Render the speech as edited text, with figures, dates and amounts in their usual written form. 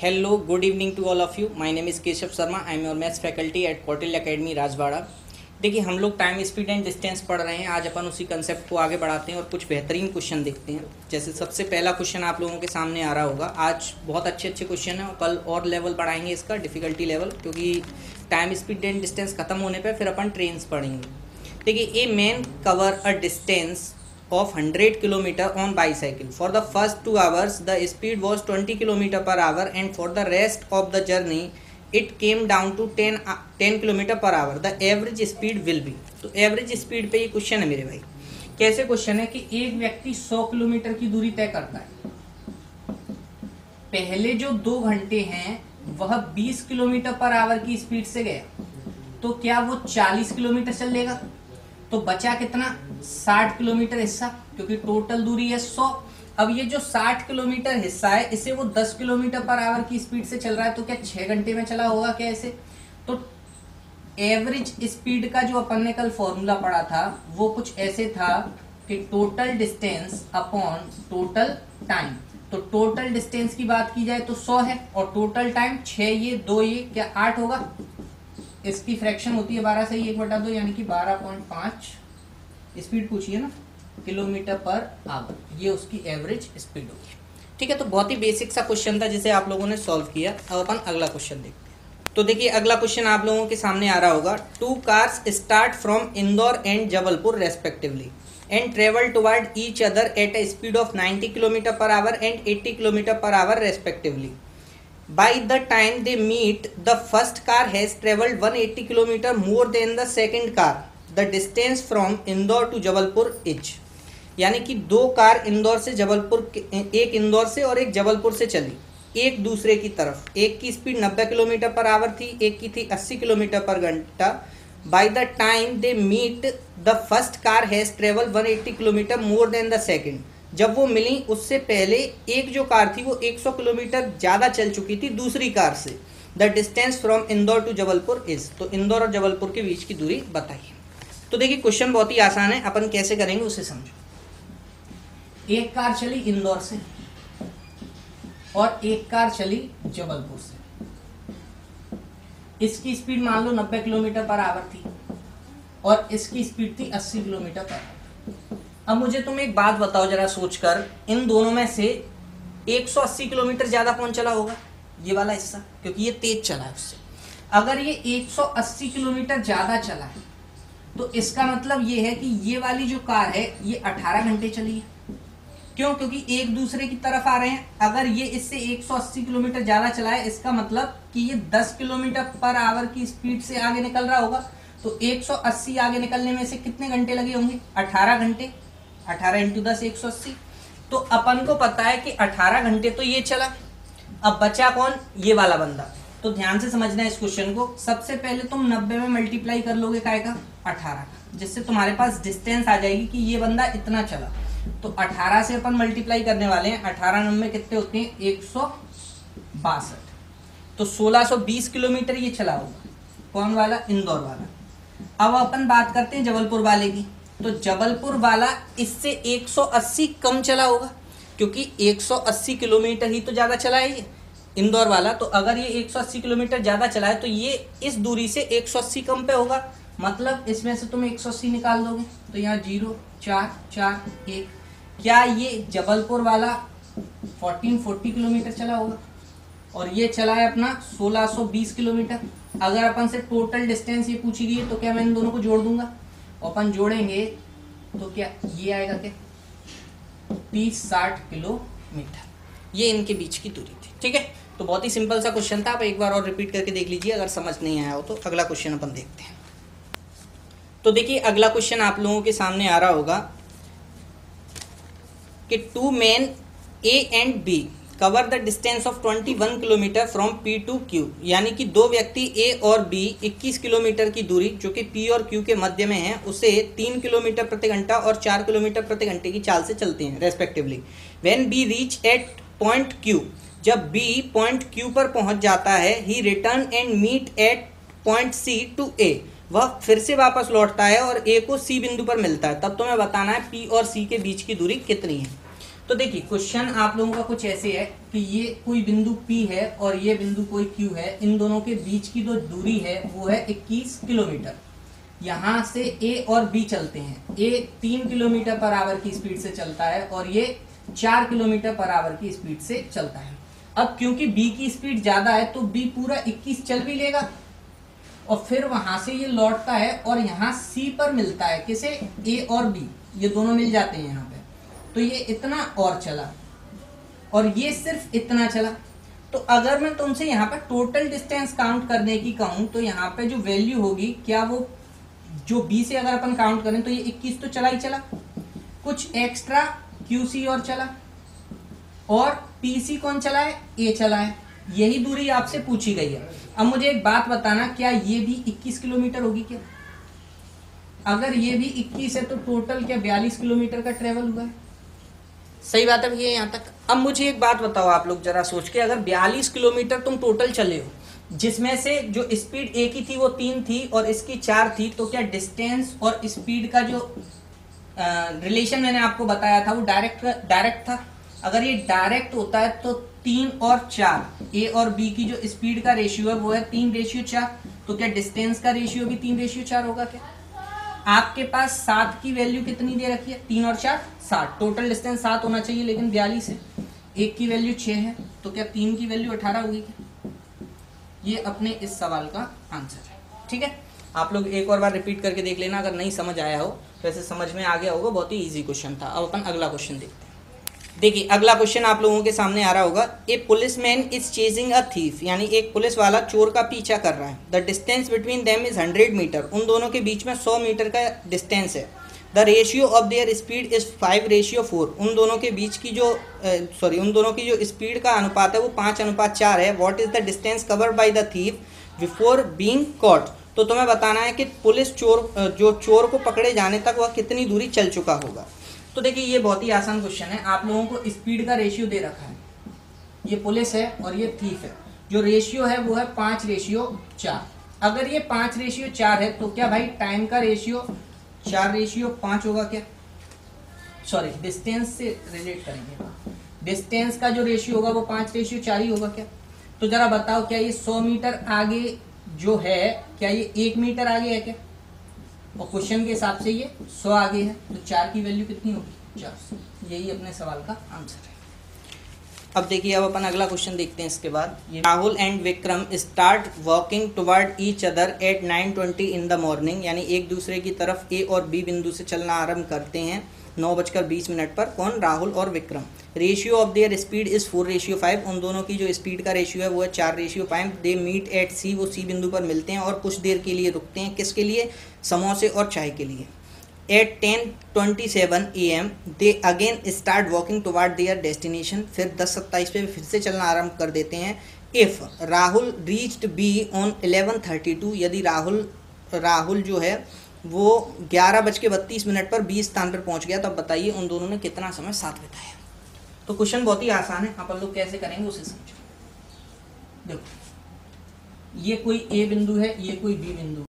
Hello, good evening to all of you. My name is Keshav Sharma. I am your maths faculty at Kautilya academy Rajwada. देखिए हम लोग time speed and distance पढ़ रहे हैं. आज अपन उसी कंसेप्ट को आगे बढ़ाते हैं और कुछ बेहतरीन क्वेश्चन देखते हैं. जैसे सबसे पहला क्वेश्चन आप लोगों के सामने आ रहा होगा. आज बहुत अच्छे क्वेश्चन हैं और कल और लेवल बढ़ाएंगे इसका डिफ़िकल्टी लेवल, क्योंकि टाइम स्पीड एंड डिस्टेंस खत्म होने पर फिर अपन ट्रेन्स पढ़ेंगे. देखिए a man cover a distance of 100 km on bicycle. For the first 2 hours the speed was 20 km per hour and for the rest of the journey it came down to 10 km per hour. The average speed will be. तो average speed पे ये question है मेरे भाई. कैसे question है कि एक व्यक्ति 100 किलोमीटर की दूरी तय करता है. पहले जो 2 घंटे हैं वह 20 किलोमीटर पर आवर की स्पीड से गया, तो क्या वो 40 किलोमीटर चल लेगा? तो बचा कितना? 60 किलोमीटर हिस्सा, क्योंकि टोटल दूरी है 100. अब ये जो 60 किलोमीटर हिस्सा है इसे वो 10 किलोमीटर पर आवर की स्पीड से चल रहा है, तो क्या 6 घंटे में चला होगा क्या ऐसे? तो एवरेज स्पीड का जो अपन ने कल फॉर्मूला पढ़ा था वो कुछ ऐसे था कि total distance upon total time. तो टोटल डिस्टेंस की बात की जाए तो 100 है और टोटल टाइम 6, ये 2, ये क्या 8 होगा. इसकी फ्रैक्शन होती है 12 से 1/2, यानी कि 12.5 स्पीड पूछिए ना, किलोमीटर पर आवर. ये उसकी एवरेज स्पीड होगी. ठीक है, तो बहुत ही बेसिक सा क्वेश्चन था जिसे आप लोगों ने सॉल्व किया. अब अपन अगला क्वेश्चन देखते हैं. तो देखिए अगला क्वेश्चन आप लोगों के सामने आ रहा होगा. 2 cars start from Indore and Jabalpur respectively and travel toward each other at a speed of 90 kilometre per hour and 80 kilometre per hour respectively. By the time they meet, the first car has travelled 180 km more than the second car. The distance from Indore to Jabalpur is. यानी कि 2 car Indore से जबलपुर, एक इंदौर से और एक जबलपुर से चली एक दूसरे की तरफ. एक की स्पीड 90 किलोमीटर पर आवर थी, एक की थी 80 किलोमीटर पर घंटा. By the time they meet, the first car has travelled 180 km more than the second. जब वो मिली उससे पहले एक जो कार थी वो 100 किलोमीटर ज़्यादा चल चुकी थी दूसरी कार से. The distance from Indore to Jabalpur is. तो इंदौर और जबलपुर के बीच की दूरी बताइए. तो देखिए क्वेश्चन बहुत ही आसान है, अपन कैसे करेंगे उसे समझो. एक कार चली इंदौर से और एक कार चली जबलपुर से. इसकी स्पीड मान लो 90 किलोमीटर पर आवर थी और इसकी स्पीड थी 80 किलोमीटर पर आवर. अब मुझे तुम एक बात बताओ जरा सोचकर, इन दोनों में से 180 किलोमीटर ज़्यादा कौन चला होगा? ये वाला हिस्सा, क्योंकि ये तेज चला है उससे. अगर ये 180 किलोमीटर ज़्यादा चला है तो इसका मतलब ये है कि ये वाली जो कार है ये 18 घंटे चली है. क्यों? क्योंकि एक दूसरे की तरफ आ रहे हैं. अगर ये इससे 180 किलोमीटर ज़्यादा चला है इसका मतलब कि ये 10 किलोमीटर पर आवर की स्पीड से आगे निकल रहा होगा. तो 180 आगे निकलने में से कितने घंटे लगे होंगे? 18 घंटे. 18 × 10 180. तो अपन को पता है कि 18 घंटे तो ये चला. अब बचा कौन? ये वाला बंदा. तो ध्यान से समझना है इस क्वेश्चन को. सबसे पहले तुम 90 में मल्टीप्लाई कर लोगे काय का? 18 का, जिससे तुम्हारे पास डिस्टेंस आ जाएगी कि ये बंदा इतना चला. तो 18 से अपन मल्टीप्लाई करने वाले हैं. 18 × 90 कितने होते हैं? 162. तो 1620 किलोमीटर ये चला होगा. कौन वाला? इंदौर वाला. अब अपन बात करते हैं जबलपुर वाले की. तो जबलपुर वाला इससे 180 कम चला होगा, क्योंकि 180 किलोमीटर ही तो ज़्यादा चला है ये इंदौर वाला. तो अगर ये 180 किलोमीटर ज़्यादा चला है तो ये इस दूरी से 180 कम पे होगा. मतलब इसमें से तुम 180 निकाल दोगे तो यहाँ 0 4 4 1. क्या ये जबलपुर वाला 1440 किलोमीटर चला होगा और ये चला है अपना 1620 किलोमीटर. अगर अपन से टोटल डिस्टेंस ये पूछी गई है तो क्या मैं इन दोनों को जोड़ दूंगा? अपन जोड़ेंगे तो क्या ये आएगा? क्या 30-60 किलोमीटर. ये इनके बीच की दूरी थी. ठीक है, तो बहुत ही सिंपल सा क्वेश्चन था. आप एक बार और रिपीट करके देख लीजिए अगर समझ नहीं आया हो तो. अगला क्वेश्चन अपन देखते हैं. तो देखिए अगला क्वेश्चन आप लोगों के सामने आ रहा होगा कि 2 men A and B cover the distance of 21 kilometre from P to Q. यानी कि 2 व्यक्ति A और B 21 किलोमीटर की दूरी जो कि P और Q के मध्य में है उसे 3 किलोमीटर प्रति घंटा और 4 किलोमीटर प्रति घंटे की चाल से चलते हैं respectively. When B reach at point Q, जब B पॉइंट Q पर पहुंच जाता है, he return and meet at point C to A. वह फिर से वापस लौटता है और A को C बिंदु पर मिलता है. तब तुम्हें बताना है P और C के बीच की दूरी कितनी है. तो देखिए क्वेश्चन आप लोगों का कुछ ऐसे है कि ये कोई बिंदु P है और ये बिंदु कोई Q है, इन दोनों के बीच की जो दूरी है वो है 21 किलोमीटर। यहाँ से A और B चलते हैं, A 3 किलोमीटर पर आवर की स्पीड से चलता है और ये 4 किलोमीटर पर आवर की स्पीड से चलता है। अब क्योंकि B की स्पीड ज्यादा है तो B पूरा 21 चल भी लेगा और फिर वहां से ये लौटता है और यहाँ C पर मिलता है, किसे? A और B, ये दोनों मिल जाते हैं यहाँ पे, तो ये इतना और चला और ये सिर्फ इतना चला। तो अगर मैं तुमसे यहाँ पर टोटल डिस्टेंस काउंट करने की कहूँ तो यहाँ पे जो वैल्यू होगी, क्या वो जो B से अगर अपन काउंट करें तो ये 21 तो चला ही चला, कुछ एक्स्ट्रा QC और चला और PC कौन चला है? A चला है। यही दूरी आपसे पूछी गई है। अब मुझे एक बात बताना, क्या ये भी 21 किलोमीटर होगी क्या? अगर ये भी 21 है तो टोटल क्या 42 किलोमीटर का ट्रेवल हुआ है? सही बात है भैया यहाँ तक। अब मुझे एक बात बताओ आप लोग जरा सोच के, अगर 42 किलोमीटर तुम टोटल चले हो, जिसमें से जो स्पीड ए की थी वो 3 थी और इसकी 4 थी, तो क्या डिस्टेंस और स्पीड का जो रिलेशन मैंने आपको बताया था वो डायरेक्ट था? अगर ये डायरेक्ट होता है तो 3 और 4 ए और बी की जो स्पीड का रेशियो है वो है 3:4, तो क्या डिस्टेंस का रेशियो भी 3:4 होगा क्या? आपके पास 7 की वैल्यू कितनी दे रखी है? 3 और 4 7, टोटल डिस्टेंस 7 होना चाहिए लेकिन 42 है। एक की वैल्यू 6 है, तो क्या 3 की वैल्यू 18 होगी क्या? ये अपने इस सवाल का आंसर है। ठीक है, आप लोग एक और बार रिपीट करके देख लेना अगर नहीं समझ आया हो। वैसे समझ में आ गया होगा, बहुत ही ईजी क्वेश्चन था। अब अपन अगला क्वेश्चन देखते हैं। देखिए अगला क्वेश्चन आप लोगों के सामने आ रहा होगा। ए policeman is chasing a thief, यानी एक पुलिस वाला चोर का पीछा कर रहा है। The distance between them is 100 metre, उन दोनों के बीच में 100 मीटर का डिस्टेंस है। The ratio of their speed is 5:4, उन दोनों के बीच की जो उन दोनों की जो स्पीड का अनुपात है वो 5:4 है। What is the distance covered by the thief before being caught, तो तुम्हें बताना है कि पुलिस चोर को पकड़े जाने तक वह कितनी दूरी चल चुका होगा। तो देखिए ये बहुत ही आसान क्वेश्चन है। आप लोगों को स्पीड का रेशियो दे रखा है, ये पुलिस है और ये थीफ है। जो रेशियो है वो है 5:4। अगर ये 5:4 है तो क्या भाई टाइम का रेशियो 4:5 होगा क्या? सॉरी, डिस्टेंस से रिलेट करेंगे, डिस्टेंस का जो रेशियो होगा वो 5:4 ही होगा क्या? तो जरा बताओ, क्या ये 100 मीटर आगे जो है, क्या ये 1 मीटर आगे है क्या? और क्वेश्चन के हिसाब से ये 100 आगे है, तो 4 की वैल्यू कितनी होगी? 400। यही अपने सवाल का आंसर है। अब देखिए, अब अपन अगला क्वेश्चन देखते हैं। इसके बाद Rahul and Vikram start walking toward each other at 9:20 in the morning, यानी एक दूसरे की तरफ ए और बी बिंदु से चलना आरंभ करते हैं 9:20 पर। कौन? राहुल और Vikram. Ratio of their speed is 4:5, उन दोनों की जो स्पीड का रेशियो है वो है 4:5। दे मीट एट सी, वो सी बिंदु पर मिलते हैं और कुछ देर के लिए रुकते हैं। किसके लिए? समोसे और चाय के लिए। At 10:27 AM they again start walking toward their destination, फिर 10:27 पे फिर से चलना आरंभ कर देते हैं। If Rahul reached be on 11:32, यदि राहुल जो है वो 11:32 पर बी स्थान पर पहुंच गया, तो अब बताइए उन दोनों ने कितना समय साथ बिताया। तो क्वेश्चन बहुत ही आसान है, अपन लोग कैसे करेंगे उसे समझो। देखो, ये कोई ए बिंदु है, ये कोई बी बिंदु।